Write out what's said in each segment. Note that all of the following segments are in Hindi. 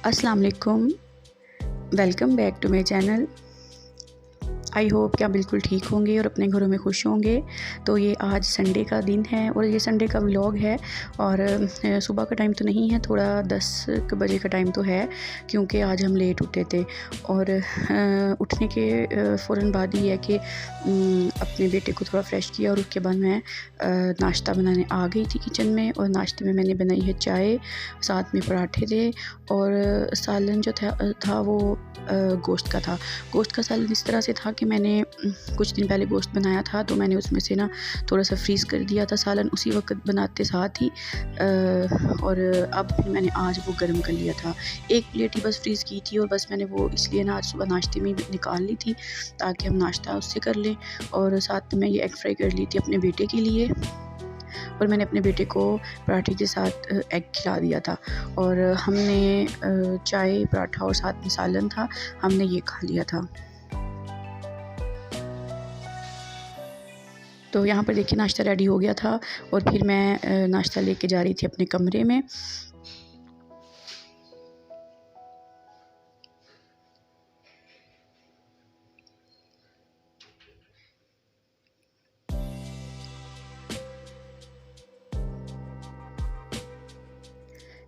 अस्सलाम वालेकुम। Welcome back to my channel. I hope कि आप बिल्कुल ठीक होंगे और अपने घरों में खुश होंगे। तो ये आज संडे का दिन है और ये संडे का व्लॉग है और सुबह का टाइम तो नहीं है, थोड़ा 10 बजे का टाइम तो है क्योंकि आज हम लेट उठे थे। और उठने के फ़ौरन बाद ही है कि अपने बेटे को थोड़ा फ्रेश किया और उसके बाद मैं नाश्ता बनाने आ गई थी किचन में। और नाश्ते में मैंने बनाई है चाय, साथ में पराठे थे और सालन जो था वो गोश्त का था। गोश्त का सालन इस तरह से था कि मैंने कुछ दिन पहले गोश्त बनाया था तो मैंने उसमें से ना थोड़ा सा फ्रीज़ कर दिया था सालन उसी वक्त बनाते साथ ही। और अब फिर मैंने आज वो गर्म कर लिया था। एक प्लेट ही बस फ्रीज़ की थी और बस मैंने वो इसलिए ना आज सुबह नाश्ते में निकाल ली थी ताकि हम नाश्ता उससे कर लें। और साथ में ये एग फ्राई कर ली थी अपने बेटे के लिए और मैंने अपने बेटे को पराठे के साथ एग खिला दिया था। और हमने चाय, पराठा और साथ में सालन था, हमने ये खा लिया था। तो यहाँ पर देखिए नाश्ता रेडी हो गया था और फिर मैं नाश्ता लेके जा रही थी अपने कमरे में।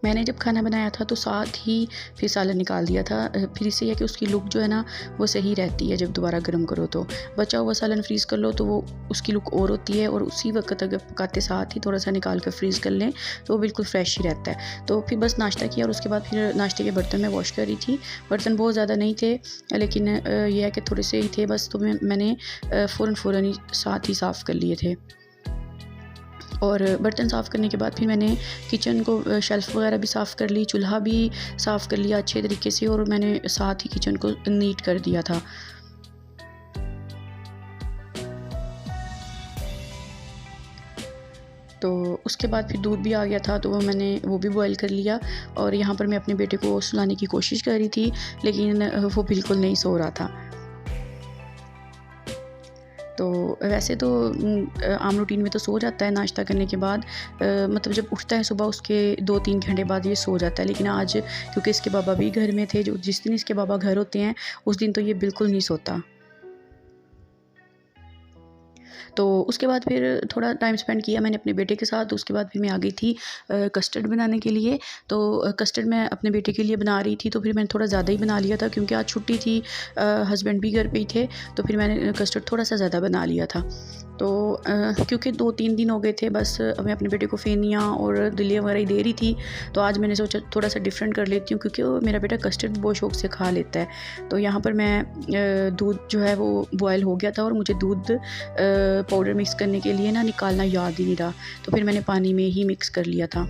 मैंने जब खाना बनाया था तो साथ ही फिर सालन निकाल दिया था। फिर इससे यह कि उसकी लुक जो है ना वो सही रहती है, जब दोबारा गर्म करो तो बचा हुआ सालन फ्रीज़ कर लो तो वो उसकी लुक और होती है। और उसी वक्त अगर पकाते साथ ही थोड़ा सा निकाल कर फ्रीज़ कर लें तो वो बिल्कुल फ्रेश ही रहता है। तो फिर बस नाश्ता किया और उसके बाद फिर नाश्ते के बर्तन मैं वॉश कर रही थी। बर्तन बहुत ज़्यादा नहीं थे लेकिन यह है कि थोड़े से ही थे बस, तो मैंने फ़ौरन ही साथ ही साफ़ कर लिए थे। और बर्तन साफ़ करने के बाद फिर मैंने किचन को शेल्फ़ वगैरह भी साफ़ कर ली, चूल्हा भी साफ़ कर लिया अच्छे तरीके से और मैंने साथ ही किचन को नीट कर दिया था। तो उसके बाद फिर दूध भी आ गया था तो मैंने वो भी बॉयल कर लिया। और यहाँ पर मैं अपने बेटे को सुलाने की कोशिश कर रही थी लेकिन वो बिल्कुल नहीं सो रहा था। तो वैसे तो आम रूटीन में तो सो जाता है नाश्ता करने के बाद, मतलब जब उठता है सुबह उसके 2-3 घंटे बाद ये सो जाता है। लेकिन आज क्योंकि इसके पापा भी घर में थे, जो जिस दिन इसके पापा घर होते हैं उस दिन तो ये बिल्कुल नहीं सोता। तो उसके बाद फिर थोड़ा टाइम स्पेंड किया मैंने अपने बेटे के साथ। उसके बाद फिर मैं आ गई थी कस्टर्ड बनाने के लिए। तो कस्टर्ड मैं अपने बेटे के लिए बना रही थी तो फिर मैंने थोड़ा ज़्यादा ही बना लिया था क्योंकि आज छुट्टी थी, हस्बैंड भी घर पे ही थे। तो फिर मैंने कस्टर्ड थोड़ा सा ज़्यादा बना लिया था। तो क्योंकि 2-3 दिन हो गए थे बस मैं अपने बेटे को फेनियाँ और दलिया वगैरह ही दे रही थी, तो आज मैंने सोचा थोड़ा सा डिफरेंट कर लेती हूँ क्योंकि मेरा बेटा कस्टर्ड बहुत शौक से खा लेता है। तो यहाँ पर मैं दूध जो है वो बॉयल हो गया था और मुझे दूध पाउडर मिक्स करने के लिए ना निकालना याद ही नहीं रहा, तो फिर मैंने पानी में ही मिक्स कर लिया था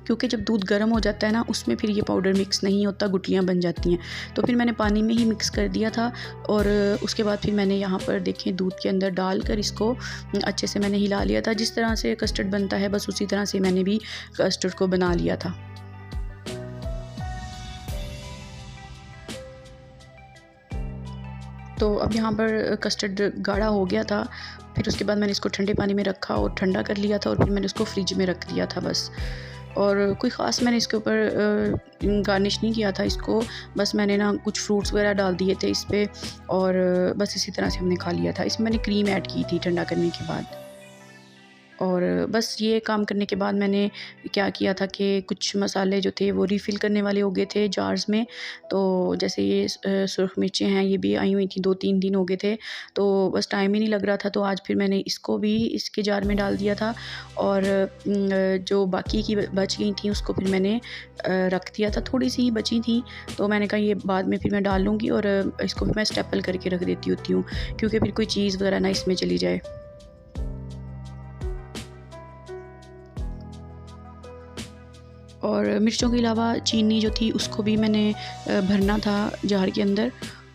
क्योंकि जब दूध गर्म हो जाता है ना उसमें फिर ये पाउडर मिक्स नहीं होता, गुठलियाँ बन जाती हैं। तो फिर मैंने पानी में ही मिक्स कर दिया था और उसके बाद फिर मैंने यहाँ पर देखें दूध के अंदर डालकर इसको अच्छे से मैंने हिला लिया था। जिस तरह से कस्टर्ड बनता है बस उसी तरह से मैंने भी कस्टर्ड को बना लिया था। तो अब यहाँ पर कस्टर्ड गाढ़ा हो गया था। फिर उसके बाद मैंने इसको ठंडे पानी में रखा और ठंडा कर लिया था और फिर मैंने उसको फ्रिज में रख दिया था बस। और कोई ख़ास मैंने इसके ऊपर गार्निश नहीं किया था इसको, बस मैंने ना कुछ फ्रूट्स वगैरह डाल दिए थे इस पर और बस इसी तरह से हमने खा लिया था। इसमें मैंने क्रीम ऐड की थी ठंडा करने के बाद। और बस ये काम करने के बाद मैंने क्या किया था कि कुछ मसाले जो थे वो रीफ़िल करने वाले हो गए थे जार्स में। तो जैसे ये सुरख मिर्चें हैं ये भी आई हुई थी, 2-3 दिन हो गए थे तो बस टाइम ही नहीं लग रहा था। तो आज फिर मैंने इसको भी इसके जार में डाल दिया था और जो बाकी की बच गई थी उसको फिर मैंने रख दिया था। थोड़ी सी ही बची थी तो मैंने कहा ये बाद में फिर मैं डाल लूँगी और इसको फिर मैं स्टेपल करके रख देती होती हूँ क्योंकि फिर कोई चीज़ वगैरह ना इसमें चली जाए। और मिर्चों के अलावा चीनी जो थी उसको भी मैंने भरना था जार के अंदर।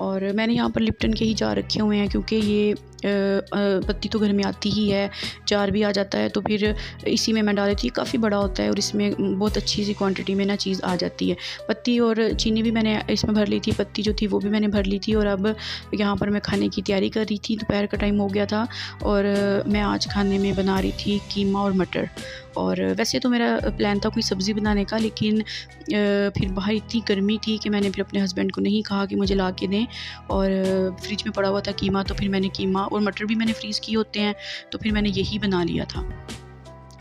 और मैंने यहाँ पर लिप्टन के ही जार रखे हुए हैं क्योंकि ये पत्ती तो घर में आती ही है, चार भी आ जाता है, तो फिर इसी में मैं डाल देती हूँ। काफ़ी बड़ा होता है और इसमें बहुत अच्छी सी क्वांटिटी में ना चीज़ आ जाती है। पत्ती और चीनी भी मैंने इसमें भर ली थी, पत्ती जो थी वो भी मैंने भर ली थी। और अब यहाँ पर मैं खाने की तैयारी कर रही थी, दोपहर का टाइम हो गया था और मैं आज खाने में बना रही थी कीमा और मटर। और वैसे तो मेरा प्लान था कोई सब्ज़ी बनाने का, लेकिन फिर बाहर इतनी गर्मी थी कि मैंने फिर अपने हस्बैंड को नहीं कहा कि मुझे ला के दें, और फ्रिज में पड़ा हुआ था कीमा, तो फिर मैंने कीमा और मटर भी मैंने फ्रीज़ किए होते हैं, तो फिर मैंने यही बना लिया था।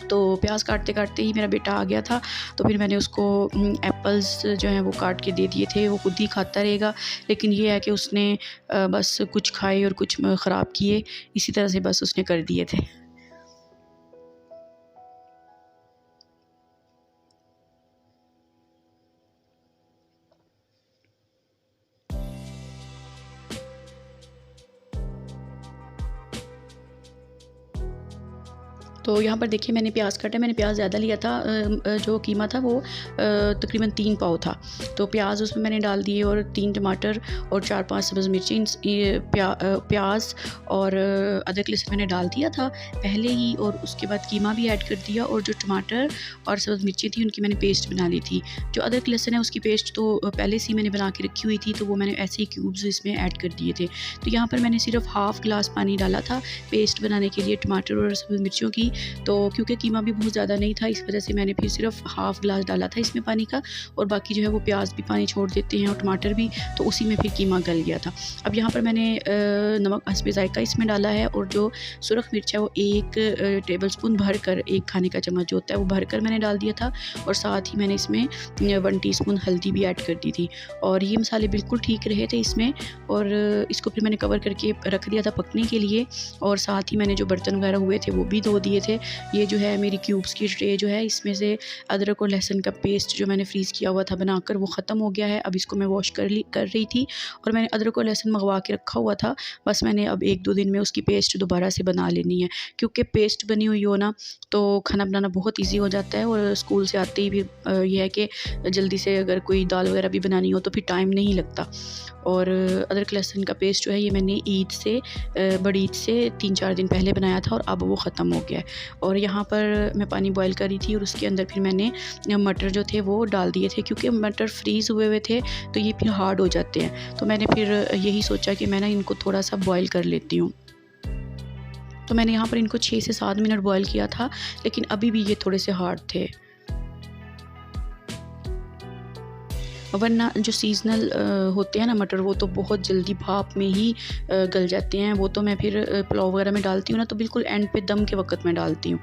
तो प्याज काटते काटते ही मेरा बेटा आ गया था, तो फिर मैंने उसको एप्पल्स जो हैं वो काट के दे दिए थे। वो खुद ही खाता रहेगा, लेकिन ये है कि उसने बस कुछ खाए और कुछ ख़राब किए, इसी तरह से बस उसने कर दिए थे। तो यहाँ पर देखिए मैंने प्याज काटा, मैंने प्याज ज़्यादा लिया था। जो कीमा था वो तकरीबन 3 पाव था, तो प्याज उसमें मैंने डाल दिए और 3 टमाटर और 4-5 सब्ज़ मिर्ची, प्याज और अदरक लहसुन मैंने डाल दिया था पहले ही, और उसके बाद कीमा भी ऐड कर दिया। और जो टमाटर और सब्ज़ मिर्ची थी उनकी मैंने पेस्ट बना ली थी। जो अदरक लहसुन है उसकी पेस्ट तो पहले से ही मैंने बना के रखी हुई थी, तो वो मैंने ऐसे ही क्यूब्स इसमें ऐड कर दिए थे। तो यहाँ पर मैंने सिर्फ हाफ़ गिलास पानी डाला था पेस्ट बनाने के लिए टमाटर और सब्ज़ मिर्चियों की। तो क्योंकि कीमा भी बहुत ज़्यादा नहीं था, इस वजह से मैंने फिर सिर्फ हाफ़ गिलास डाला था इसमें पानी का, और बाकी जो है वो प्याज भी पानी छोड़ देते हैं और टमाटर भी, तो उसी में फिर कीमा गल गया था। अब यहाँ पर मैंने नमक हस्बे ज़ायक़ा इसमें डाला है, और जो सुरख मिर्च है वो 1 टेबलस्पून भर कर, 1 खाने का चम्मच जो होता है वो भर कर मैंने डाल दिया था, और साथ ही मैंने इसमें 1 टीस्पून हल्दी भी ऐड कर दी थी। और ये मसाले बिल्कुल ठीक रहे थे इसमें, और इसको फिर मैंने कवर करके रख दिया था पकने के लिए। और साथ ही मैंने जो बर्तन वगैरह हुए थे वो भी धो दिए थे। ये जो है मेरी क्यूब्स की ट्रे जो है, इसमें से अदरक और लहसुन का पेस्ट जो मैंने फ्रीज़ किया हुआ था बनाकर, वो ख़त्म हो गया है। अब इसको मैं वॉश कर रही थी, और मैंने अदरक और लहसुन मंगवा के रखा हुआ था, बस मैंने अब 1-2 दिन में उसकी पेस्ट दोबारा से बना लेनी है, क्योंकि पेस्ट बनी हुई हो ना तो खाना बनाना बहुत ईजी हो जाता है। और स्कूल से आते ही फिर ये है कि जल्दी से अगर कोई दाल वगैरह भी बनानी हो तो फिर टाइम नहीं लगता। और अदरक लहसुन का पेस्ट जो है ये मैंने बड़ी ईद से 3-4 दिन पहले बनाया था, और अब वो ख़त्म हो गया है। और यहाँ पर मैं पानी बॉयल कर रही थी, और उसके अंदर फिर मैंने मटर जो थे वो डाल दिए थे, क्योंकि मटर फ्रीज़ हुए हुए थे तो ये फिर हार्ड हो जाते हैं। तो मैंने फिर यही सोचा कि मैं ना इनको थोड़ा सा बॉयल कर लेती हूँ। तो मैंने यहाँ पर इनको 6 से 7 मिनट बॉयल किया था, लेकिन अभी भी ये थोड़े से हार्ड थे। वरना जो सीज़नल होते हैं ना मटर, वो तो बहुत जल्दी भाप में ही गल जाते हैं। वो तो मैं फिर पुलाव वगैरह में डालती हूँ ना, तो बिल्कुल एंड पे दम के वक़्त में डालती हूँ।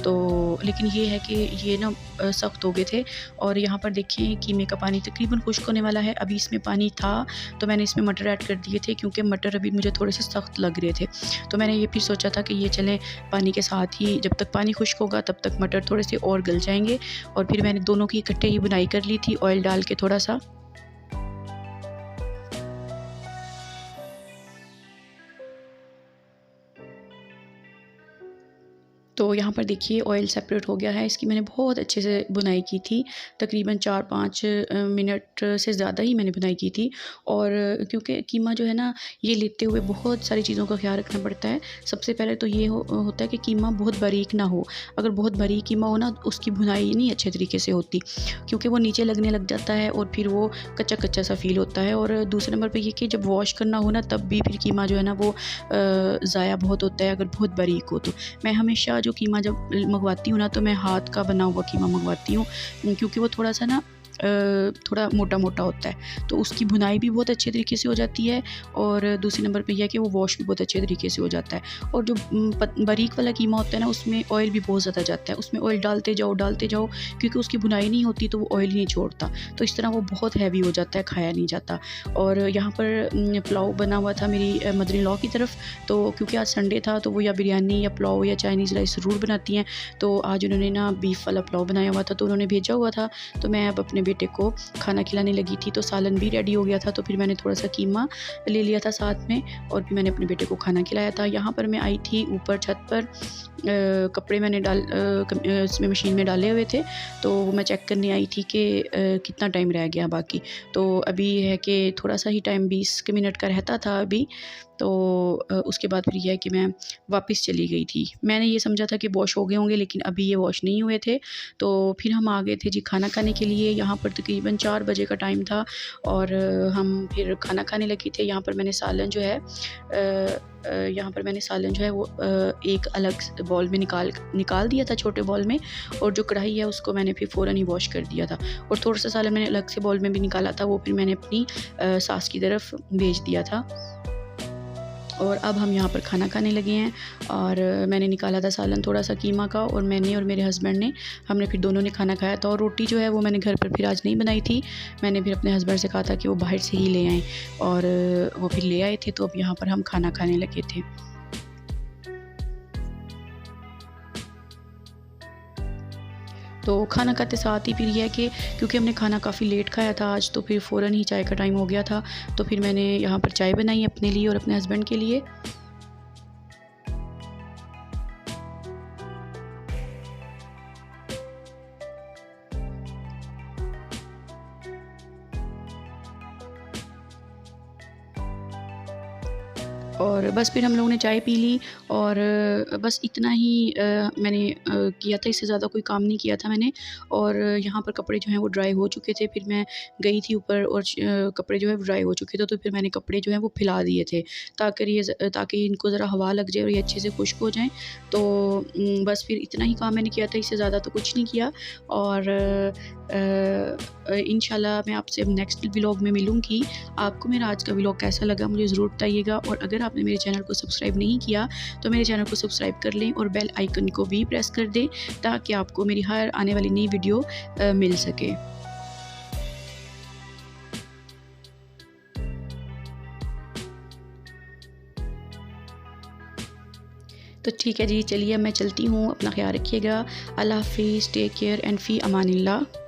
तो लेकिन ये है कि ये ना सख्त हो गए थे। और यहाँ पर देखें कीमे का पानी तकरीबन खुश्क होने वाला है। अभी इसमें पानी था तो मैंने इसमें मटर ऐड कर दिए थे, क्योंकि मटर अभी मुझे थोड़े से सख्त लग रहे थे। तो मैंने ये फिर सोचा था कि ये चलें पानी के साथ ही, जब तक पानी खुश्क होगा तब तक मटर थोड़े से और गल जाएंगे। और फिर मैंने दोनों की इकट्ठे ही बुनाई कर ली थी, ऑयल डाल के थोड़ा सा। तो यहाँ पर देखिए ऑयल सेपरेट हो गया है। इसकी मैंने बहुत अच्छे से बुनाई की थी, तकरीबन 4-5 मिनट से ज़्यादा ही मैंने बुनाई की थी। और क्योंकि कीमा जो है ना, ये लेते हुए बहुत सारी चीज़ों का ख्याल रखना पड़ता है। सबसे पहले तो ये होता है कि कीमा बहुत बारीक ना हो। अगर बहुत बारीक कीमा हो ना, उसकी बुनाई नहीं अच्छे तरीके से होती, क्योंकि वो नीचे लगने लग जाता है और फिर वो कच्चा कच्चा सा फील होता है। और दूसरे नंबर पर ये कि जब वॉश करना हो ना, तब भी फिर कीमा जो है ना वो ज़ाया बहुत होता है अगर बहुत बारीक हो तो। मैं हमेशा जो कीमा जब मंगवाती हूँ ना, तो मैं हाथ का बना हुआ कीमा मंगवाती हूँ, क्योंकि वो थोड़ा सा ना थोड़ा मोटा मोटा होता है, तो उसकी बुनाई भी बहुत अच्छे तरीके से हो जाती है। और दूसरे नंबर पे यह है कि वो वॉश भी बहुत अच्छे तरीके से हो जाता है। और जो बारीक वाला कीमा होता है ना, उसमें ऑयल भी बहुत ज़्यादा जाता है। उसमें ऑयल डालते जाओ क्योंकि उसकी बुनाई नहीं होती तो वो ऑयल ही नहीं छोड़ता, तो इस तरह वो बहुत हैवी हो जाता है, खाया नहीं जाता। और यहाँ पर पुलाव बना हुआ था मेरी मदर इन लॉ की तरफ, तो क्योंकि आज संडे था तो वो या बिरयानी या पुलाव या चाइनीज़ राइस ज़रूर बनाती हैं। तो आज उन्होंने ना बीफ वाला पुलाव बनाया हुआ था, तो उन्होंने भेजा हुआ था। तो मैं अब अपने बेटे को खाना खिलाने लगी थी, तो सालन भी रेडी हो गया था, तो फिर मैंने थोड़ा सा कीमा ले लिया था साथ में, और फिर मैंने अपने बेटे को खाना खिलाया था। यहाँ पर मैं आई थी ऊपर छत पर कपड़े मैंने इसमें मशीन में डाले हुए थे, तो मैं चेक करने आई थी कि कितना टाइम रह गया बाकी। तो अभी है कि थोड़ा सा ही टाइम 20 मिनट का रहता था अभी। तो उसके बाद फिर यह है कि मैं वापस चली गई थी। मैंने ये समझा था कि वॉश हो गए होंगे, लेकिन अभी ये वॉश नहीं हुए थे। तो फिर हम आ गए थे जी खाना खाने के लिए। यहाँ पर तकरीबन 4 बजे का टाइम था और हम फिर खाना खाने लगे थे। यहाँ पर मैंने सालन जो है वो एक अलग बॉल में निकाल दिया था, छोटे बॉल में, और जो कढ़ाई है उसको मैंने फिर फ़ौरन ही वॉश कर दिया था। और थोड़ा सा सालन मैंने अलग से बॉल में भी निकाला था, वो फिर मैंने अपनी सास की तरफ भेज दिया था। और अब हम यहाँ पर खाना खाने लगे हैं। और मैंने निकाला था सालन थोड़ा सा कीमा का, और मैंने और मेरे हस्बैंड ने, हमने फिर दोनों ने खाना खाया था। और रोटी जो है वो मैंने घर पर फिर आज नहीं बनाई थी। मैंने फिर अपने हस्बैंड से कहा था कि वो बाहर से ही ले आएँ, और वो फिर ले आए थे। तो अब यहाँ पर हम खाना खाने लगे थे। तो खाना खाते साथ ही फिर यह है कि क्योंकि हमने खाना काफ़ी लेट खाया था आज, तो फिर फ़ौरन ही चाय का टाइम हो गया था। तो फिर मैंने यहाँ पर चाय बनाई अपने लिए और अपने हस्बैंड के लिए। और बस फिर हम लोगों ने चाय पी ली, और बस इतना ही मैंने किया था, इससे ज़्यादा कोई काम नहीं किया था मैंने। और यहाँ पर कपड़े जो हैं वो ड्राई हो चुके थे। फिर मैं गई थी ऊपर, और कपड़े जो है वो ड्राई हो चुके थे। तो फिर मैंने कपड़े जो हैं वो फैला दिए थे, ताकि इनको ज़रा हवा लग जाए और ये अच्छे से खुश्क हो जाएँ। तो बस फिर इतना ही काम मैंने किया था, इससे ज़्यादा तो कुछ नहीं किया। और इंशाल्लाह मैं आपसे नेक्स्ट व्लॉग में मिलूँगी। आपको मेरा आज का व्लॉग कैसा लगा मुझे ज़रूर बताइएगा। और अगर आपने मेरे चैनल को सब्सक्राइब नहीं किया तो मेरे चैनल को सब्सक्राइब कर लें, और बेल आइकन को भी प्रेस कर दें, ताकि आपको मेरी हर आने वाली नई वीडियो मिल सके। तो ठीक है जी, चलिए मैं चलती हूँ। अपना ख्याल रखिएगा। अल्लाह हाफ़िज़, टेक केयर एंड फ़ी अमानिल्लाह।